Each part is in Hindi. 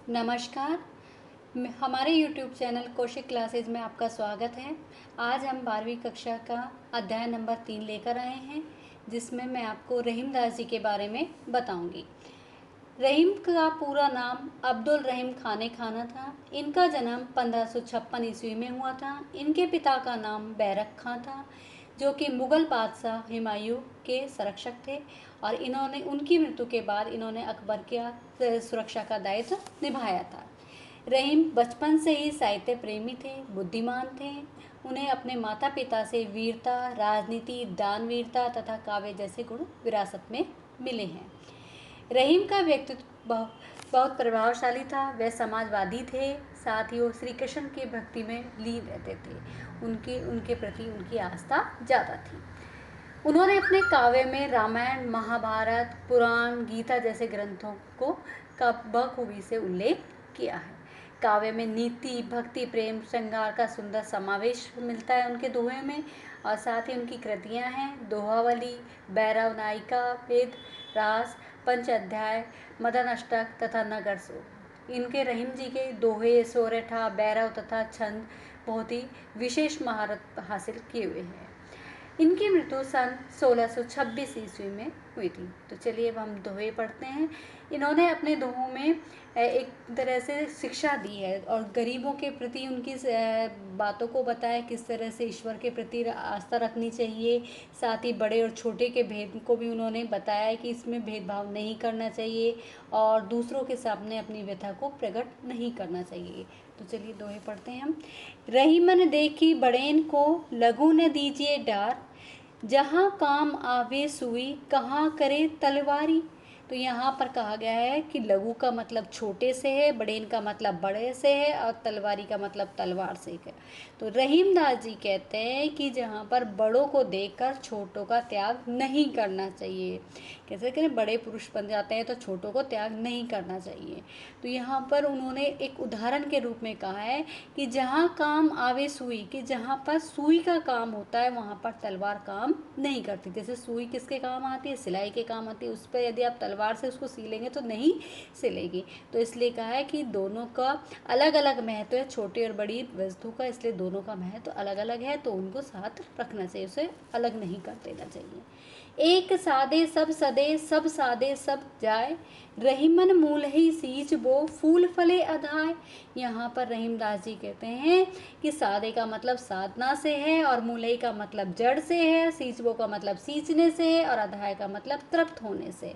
नमस्कार। हमारे YouTube चैनल कौशिक क्लासेस में आपका स्वागत है। आज हम 12वीं कक्षा का अध्याय नंबर 3 लेकर आए हैं, जिसमें मैं आपको रहीम दास जी के बारे में बताऊंगी। रहीम का पूरा नाम अब्दुल रहीम खाने खाना था। इनका जन्म 1556 ईस्वी में हुआ था। इनके पिता का नाम बैरक खां था, जो कि मुग़ल बादशाह हुमायूं के संरक्षक थे, और इन्होंने उनकी मृत्यु के बाद इन्होंने अकबर का सुरक्षा का दायित्व निभाया था। रहीम बचपन से ही साहित्य प्रेमी थे, बुद्धिमान थे। उन्हें अपने माता पिता से वीरता, राजनीति, दानवीरता तथा काव्य जैसे गुण विरासत में मिले हैं। रहीम का व्यक्तित्व बहुत प्रभावशाली था। वे समाजवादी थे, साथ ही वो श्री कृष्ण की भक्ति में लीन रहते थे। उनके प्रति उनकी आस्था ज़्यादा थी। उन्होंने अपने काव्य में रामायण, महाभारत, पुराण, गीता जैसे ग्रंथों को बखूबी से उल्लेख किया है। काव्य में नीति, भक्ति, प्रेम, श्रृंगार का सुंदर समावेश मिलता है उनके दोहे में, और साथ ही उनकी कृतियां हैं दोहावली, भैरव नायिका, वेद रास, पंच अध्याय, मदन अष्टक तथा नगर सो। इनके रहीम जी के दोहे, सोरठा, भैरव तथा छंद बहुत ही विशेष महारत हासिल किए हुए हैं। इनकी मृत्यु सन 1626 ईस्वी में हुई थी। तो चलिए अब हम दोहे पढ़ते हैं। इन्होंने अपने दोहों में एक तरह से शिक्षा दी है और गरीबों के प्रति उनकी बातों को बताया, किस तरह से ईश्वर के प्रति आस्था रखनी चाहिए। साथ ही बड़े और छोटे के भेद को भी उन्होंने बताया कि इसमें भेदभाव नहीं करना चाहिए और दूसरों के सामने अपनी व्यथा को प्रकट नहीं करना चाहिए। तो चलिए दोहे पढ़ते हैं हम। रहीमन देखी बड़ेन को, लघु न दीजिए डार, जहाँ काम आवे सुई, कहाँ करे तलवारी। तो यहाँ पर कहा गया है कि लघु का मतलब छोटे से है, बड़ेन का मतलब बड़े से है, और तलवारी का मतलब तलवार से है। तो रहीम दास जी कहते हैं कि जहाँ पर बड़ों को देखकर छोटों का त्याग नहीं करना चाहिए। कैसे करें, बड़े पुरुष बन जाते हैं तो छोटों को त्याग नहीं करना चाहिए। तो यहाँ पर उन्होंने एक उदाहरण के रूप में कहा है कि जहाँ काम आवे सुई, कि जहाँ पर सुई का काम होता है वहाँ पर तलवार काम नहीं करती। जैसे सुई किसके काम आती है, सिलाई के काम आती है। उस पर यदि आप तलवार से उसको सिलेंगे तो नहीं सिलेगी। तो इसलिए कहा है कि दोनों का अलग अलग महत्व है, छोटी और बड़ी वस्तु का, इसलिए दोनों का महत्व अलग अलग है, तो उनको साथ रखना चाहिए, उसे अलग नहीं कर देना चाहिए। एक सादे सब सदे, सब सादे सब जाए, रहीमन मूल ही सींच बो, फूल फले अधाय। यहाँ पर रहीम दास जी कहते हैं कि सादे का मतलब साधना से है, और मूलई का मतलब जड़ से है, सींचबो का मतलब सींचने से है, और अधाय का मतलब तृप्त होने से।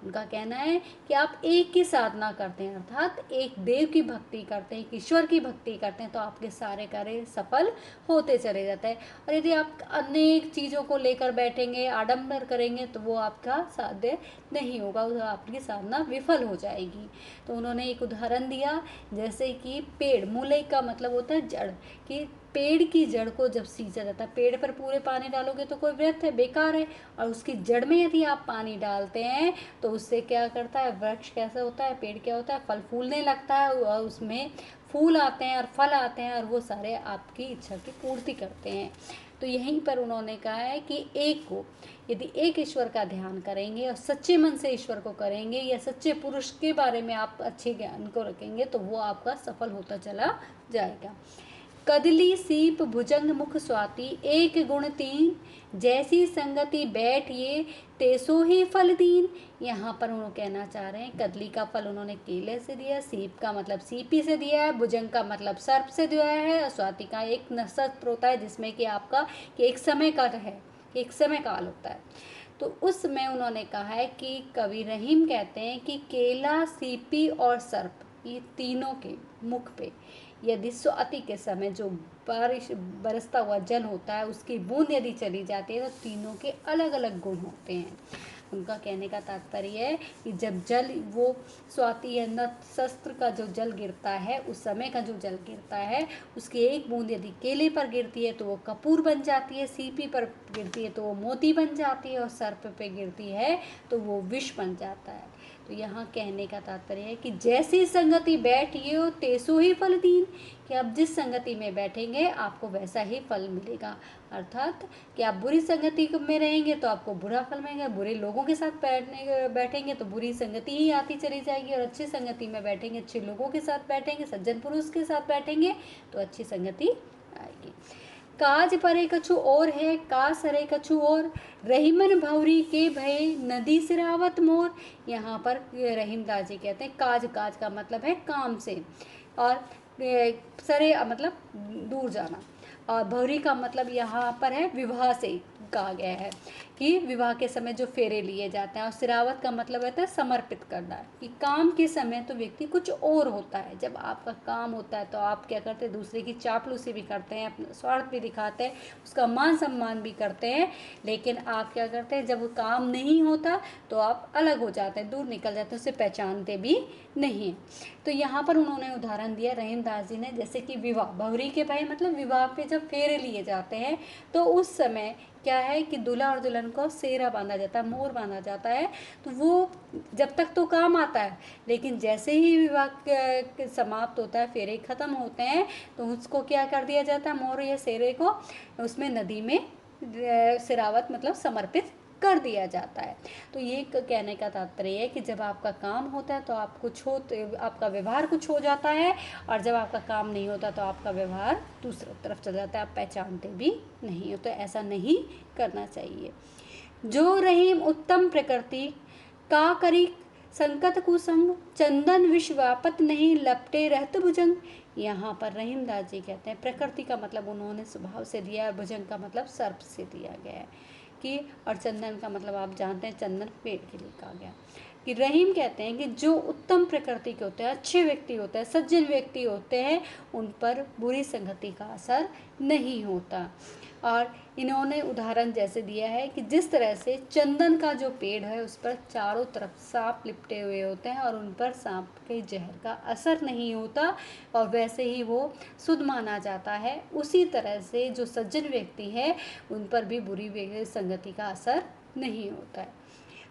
उनका कहना है कि आप एक की साधना करते हैं, अर्थात एक देव की भक्ति करते हैं, एक ईश्वर की भक्ति करते हैं, तो आपके सारे कार्य सफल होते चले जाते हैं। और यदि आप अनेक चीज़ों को लेकर बैठेंगे, आडंबर करेंगे, तो वो आपका साध्य नहीं होगा, आपकी साधना विफल हो जाएगी। तो उन्होंने एक उदाहरण दिया, जैसे कि पेड़, मूलई का मतलब होता है जड़, कि पेड़ की जड़ को जब सींचा जाता है, पेड़ पर पूरे पानी डालोगे तो कोई व्यर्थ है, बेकार है, और उसकी जड़ में यदि आप पानी डालते हैं तो उससे क्या करता है, वृक्ष कैसा होता है, पेड़ क्या होता है, फल फूलने लगता है, और उसमें फूल आते हैं और फल आते हैं, और वो सारे आपकी इच्छा की पूर्ति करते हैं। तो यहीं पर उन्होंने कहा है कि एक को यदि एक ईश्वर का ध्यान करेंगे और सच्चे मन से ईश्वर को करेंगे, या सच्चे पुरुष के बारे में आप अच्छे ज्ञान को रखेंगे, तो वो आपका सफल होता चला जाएगा। कदली सीप भुजंग मुख स्वाति, एक गुण तीन, जैसी संगति बैठ ये, तेसो ही फल दीन। यहाँ पर उन्होंने कहना चाह रहे हैं, कदली का फल उन्होंने केले से दिया, सीप का मतलब सीपी से दिया है, भुजंग का मतलब सर्प से दिया है, और स्वाति का एक नक्षत्र होता है जिसमें कि आपका कि एक समय का है, एक समय काल होता है। तो उसमें उन्होंने कहा है कि कवि रहीम कहते हैं कि केला, सीपी और सर्प, ये तीनों के मुख पे यदि स्वाति के समय जो बारिश बरसता हुआ जल होता है, उसकी बूंद यदि चली जाती है, तो तीनों के अलग अलग गुण होते हैं। उनका कहने का तात्पर्य है कि जब जल, वो स्वाति या नक्षत्र का जो जल गिरता है, उस समय का जो जल गिरता है, उसकी एक बूंद यदि केले पर गिरती है तो वो कपूर बन जाती है, सीपी पर गिरती है तो वो मोती बन जाती है, और सर्प पे गिरती है तो वो विष बन जाता है। तो यहाँ कहने का तात्पर्य है कि जैसी संगति बैठियो तेसो ही फल दीन, कि आप जिस संगति में बैठेंगे आपको वैसा ही फल मिलेगा। अर्थात कि आप बुरी संगति में रहेंगे तो आपको बुरा फल मिलेगा, बुरे लोगों के साथ बैठेंगे तो बुरी संगति ही आती चली जाएगी, और अच्छी संगति में बैठेंगे, अच्छे लोगों के साथ बैठेंगे, सज्जन पुरुष के साथ बैठेंगे तो अच्छी संगति आएगी। काज परे कछु और है, का सरे कछु और, रहीमन भौरी के भय नदी सिरावत मोर। यहाँ पर रहीमदास जी कहते हैं काज, काज का मतलब है काम से, और सरे मतलब दूर जाना, और भौरी का मतलब यहाँ पर है विवाह से कहा गया है कि विवाह के समय जो फेरे लिए जाते हैं, और सिरावत का मतलब रहता है समर्पित करना, कि काम के समय तो व्यक्ति कुछ और होता है, जब आपका काम होता है तो आप क्या करते हैं, दूसरे की चापलूसी भी करते हैं, अपना स्वार्थ भी दिखाते हैं, उसका मान सम्मान भी करते हैं, लेकिन आप क्या करते हैं, जब वो काम नहीं होता तो आप अलग हो जाते हैं, दूर निकल जाते हैं, उसे पहचानते भी नहीं है। तो यहाँ पर उन्होंने उदाहरण दिया रहीमदास जी ने, जैसे कि विवाह, बहुरी के भाई मतलब विवाह पे जब फेरे लिए जाते हैं तो उस समय क्या है कि दूल्हा और दुल्हन को सेहरा बांधा जाता है, मोर बांधा जाता है, तो वो जब तक तो काम आता है, लेकिन जैसे ही विवाह समाप्त होता है, फेरे खत्म होते हैं, तो उसको क्या कर दिया जाता है, मोर या सेहरे को उसमें नदी में सिरावत मतलब समर्पित कर दिया जाता है। तो ये कहने का तात्पर्य है कि जब आपका काम होता है तो आप कुछ हो, तो आपका व्यवहार कुछ हो जाता है, और जब आपका काम नहीं होता तो आपका व्यवहार दूसरी तरफ चल जाता है, आप पहचानते भी नहीं हो। तो ऐसा नहीं करना चाहिए। जो रहीम उत्तम प्रकृति का करी संकट कुसंग, चंदन विश्वापत नहीं लपटे रहत भुजंग। यहाँ पर रहीमदास जी कहते हैं प्रकृति का मतलब उन्होंने स्वभाव से दिया, और भुजंग का मतलब सर्प से दिया गया है कि, और चंदन का मतलब आप जानते हैं चंदन पेड़ के लिए कहा गया। कि रहीम कहते हैं कि जो उत्तम प्रकृति के होते हैं, अच्छे व्यक्ति होते हैं, सज्जन व्यक्ति होते हैं, उन पर बुरी संगति का असर नहीं होता। और इन्होंने उदाहरण जैसे दिया है कि जिस तरह से चंदन का जो पेड़ है उस पर चारों तरफ सांप लिपटे हुए होते हैं और उन पर सांप के जहर का असर नहीं होता, और वैसे ही वो शुद्ध माना जाता है, उसी तरह से जो सज्जन व्यक्ति है उन पर भी बुरी संगति का असर नहीं होता है।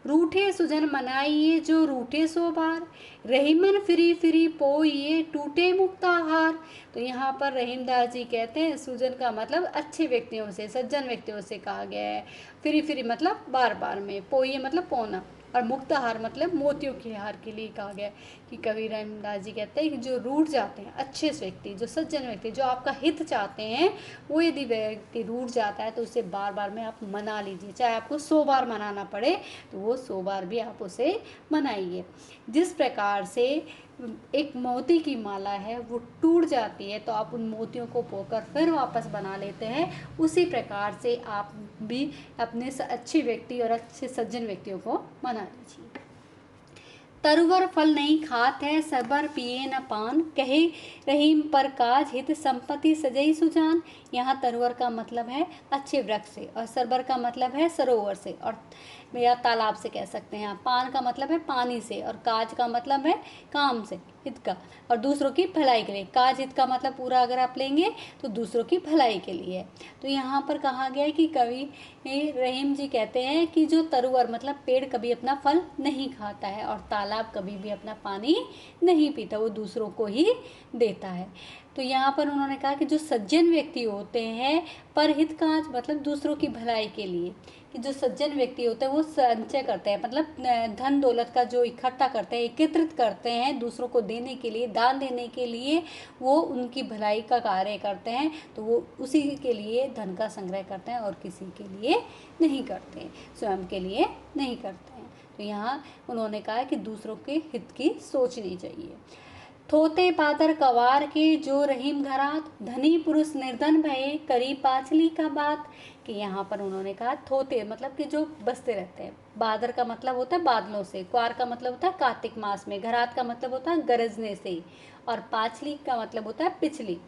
रूठे सुजन मनाइए जो रूठे सो बार, रहीमन फिरी फिरी पोइए टूटे मुक्ताहार। तो यहाँ पर रहीमदास जी कहते हैं सुजन का मतलब अच्छे व्यक्तियों से, सज्जन व्यक्तियों से कहा गया है, फिरी फिरी मतलब बार बार में, पोइए मतलब पोना, और मुक्ताहार मतलब मोतियों के हार के लिए कहा गया कि कवि रहीमदास जी कहते हैं कि जो रूठ जाते हैं, अच्छे व्यक्ति, जो सज्जन व्यक्ति, जो आपका हित चाहते हैं, वो यदि व्यक्ति रूठ जाता है तो उसे बार बार में आप मना लीजिए, चाहे आपको 100 बार मनाना पड़े तो वो 100 बार भी आप उसे मनाइए। जिस प्रकार से एक मोती की माला है वो टूट जाती है तो आप उन मोतियों को पोकर फिर वापस बना लेते हैं, उसी प्रकार से आप भी अपने अच्छे व्यक्ति और अच्छे सज्जन व्यक्तियों को मना लीजिए। तरुवर फल नहीं खात है, सरबर पिए न पान, कहे रहीम पर काज हित संपत्ति सजई सुजान। यहाँ तरुवर का मतलब है अच्छे वृक्ष से, और सरबर का मतलब है सरोवर से, और या तालाब से कह सकते हैं। पान का मतलब है पानी से, और काज का मतलब है काम से, हित का, और दूसरों की भलाई के लिए। काज हित का मतलब पूरा अगर आप लेंगे तो दूसरों की भलाई के लिए। तो यहाँ पर कहा गया है कि कवि रहीम जी कहते हैं कि जो तरुवर मतलब पेड़ कभी अपना फल नहीं खाता है, और तालाब कभी भी अपना पानी नहीं पीता, वो दूसरों को ही देता है। तो यहाँ पर उन्होंने कहा कि जो सज्जन व्यक्ति होते हैं, परहित काज मतलब दूसरों की भलाई के लिए, कि जो सज्जन व्यक्ति होते हैं वो संचय करते हैं, मतलब धन दौलत का जो इकट्ठा करते हैं, एकत्रित करते हैं दूसरों को देने के लिए, दान देने के लिए, वो उनकी भलाई का कार्य करते हैं, तो वो उसी के लिए धन का संग्रह करते हैं और किसी के लिए नहीं करते, स्वयं के लिए नहीं करते हैं। तो यहाँ उन्होंने कहा कि दूसरों के हित की सोचनी चाहिए। थोते पातर कवार के जो रहीम घरात, धनी पुरुष निर्धन भये करी पाचली का बात। कि यहाँ पर उन्होंने कहा थोते मतलब कि जो बसते रहते हैं, बादर का मतलब होता है बादलों से, क्वार का मतलब होता है कार्तिक मास में, घरात का मतलब होता है गरजने से, और पाचली का मतलब होता है पिछली।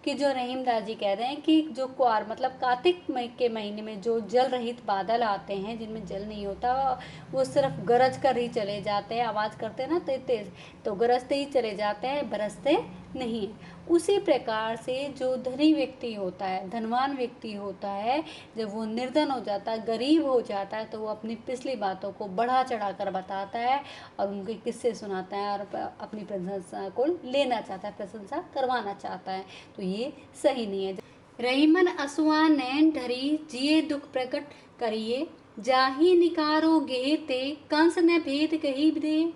कि जो रहीमदास जी कह रहे हैं कि जो कुआर मतलब कार्तिक के महीने में जो जल रहित बादल आते हैं जिनमें जल नहीं होता, वो सिर्फ गरज कर ही चले जाते हैं, आवाज़ करते हैं ना तेज तेज, तो गरजते ही चले जाते हैं, बरसते नहीं है। उसी प्रकार से जो धनी व्यक्ति होता है, धनवान व्यक्ति होता है, जब वो निर्धन हो जाता है, गरीब हो जाता है, तो वो अपनी पिछली बातों को बढ़ा चढ़ा कर बताता है और उनके किस्से सुनाता है और अपनी प्रशंसा को लेना चाहता है, प्रशंसा करवाना चाहता है। तो ये सही नहीं है। रहीमन असुआ नैन ढरी जिए दुख प्रकट करिए, जाही निकारो गेह ते कंस न भेद कही दे।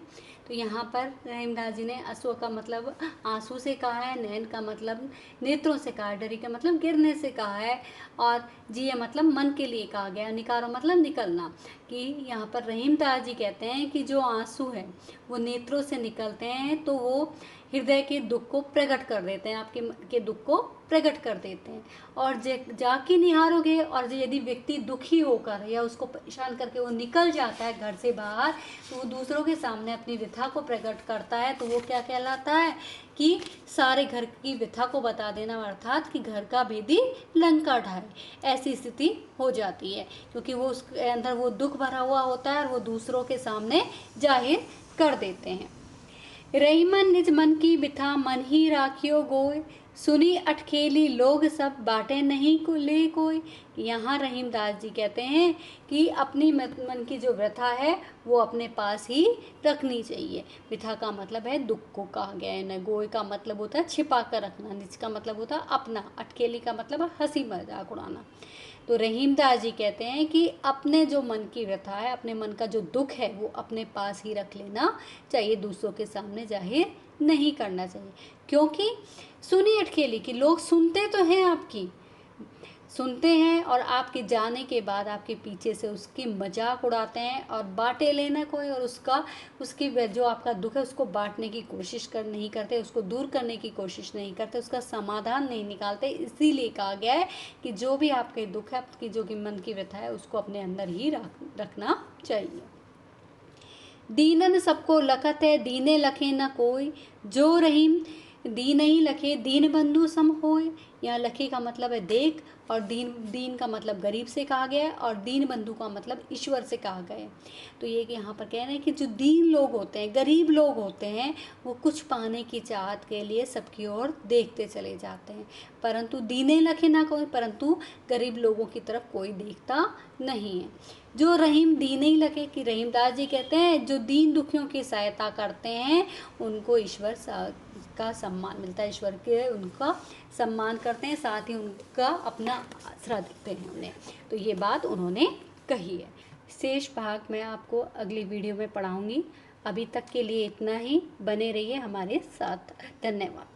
तो यहाँ पर रहीमदास जी ने असुआ का मतलब आंसू से कहा है, नैन का मतलब नेत्रों से कहा है, डरी का मतलब गिरने से कहा है, और जिए मतलब मन के लिए कहा गया, निकारो मतलब निकलना। कि यहाँ पर रहीमदास जी कहते हैं कि जो आंसू है वो नेत्रों से निकलते हैं तो वो हृदय के दुख को प्रकट कर देते हैं, आपके के दुख को प्रकट कर देते हैं। और जाके निहारोगे, और यदि व्यक्ति दुखी होकर या उसको परेशान करके वो निकल जाता है घर से बाहर, तो वो दूसरों के सामने अपनी व्यथा को प्रकट करता है, तो वो क्या कहलाता है कि सारे घर की व्यथा को बता देना, अर्थात कि घर का भेदी लंका ढाए, ऐसी स्थिति हो जाती है, क्योंकि वो उसके अंदर वो दुख भरा हुआ होता है और वो दूसरों के सामने जाहिर कर देते हैं। रहीमन निज मन की बिथा मन ही राखियो गोय, सुनी अटखेली लोग सब बाटे नहीं को ले कोई। यहाँ रहीमदास जी कहते हैं कि अपनी मन की जो व्यथा है वो अपने पास ही रखनी चाहिए। व्यथा का मतलब है दुख को कहा गया है, न गोय का मतलब होता है छिपा कर रखना, निज का मतलब होता है अपना, अटखेली का मतलब है हंसी मजाक उड़ाना। तो रहीमदास जी कहते हैं कि अपने जो मन की व्यथा है, अपने मन का जो दुख है वो अपने पास ही रख लेना चाहिए, दूसरों के सामने जाहिर नहीं करना चाहिए। क्योंकि सुनी अटखेली कि लोग सुनते तो हैं आपकी, सुनते हैं और आपके जाने के बाद आपके पीछे से उसकी मजाक उड़ाते हैं और बांटे लेना कोई, और उसकी जो आपका दुख है उसको बांटने की कोशिश नहीं करते, उसको दूर करने की कोशिश नहीं करते, उसका समाधान नहीं निकालते। इसीलिए कहा गया है कि जो भी आपके दुख है, आपकी जो कि मन की व्यथा है, उसको अपने अंदर ही रखना चाहिए। दीनन सबको लखत है दीने लखे न कोई, जो रहीम दीन ही लखे दीन बंधु सम होय। यहाँ लखे का मतलब है देख, और दीन का मतलब गरीब से कहा गया है, और दीन बंधु का मतलब ईश्वर से कहा गया है। तो ये कि यहाँ पर कह रहे हैं कि जो दीन लोग होते हैं, गरीब लोग होते हैं, वो कुछ पाने की चाहत के लिए सबकी ओर देखते चले जाते हैं, परंतु दीने लखे ना कोई, परंतु गरीब लोगों की तरफ कोई देखता नहीं है। जो रहीम दीन ही लगे, कि रहीमदास जी कहते हैं जो दीन दुखियों की सहायता करते हैं उनको ईश्वर का सम्मान मिलता है, ईश्वर के उनका सम्मान करते हैं, साथ ही उनका अपना आसरा देते हैं उन्हें। तो ये बात उन्होंने कही है। शेष भाग मैं आपको अगली वीडियो में पढ़ाऊंगी। अभी तक के लिए इतना ही, बने रहिए हमारे साथ। धन्यवाद।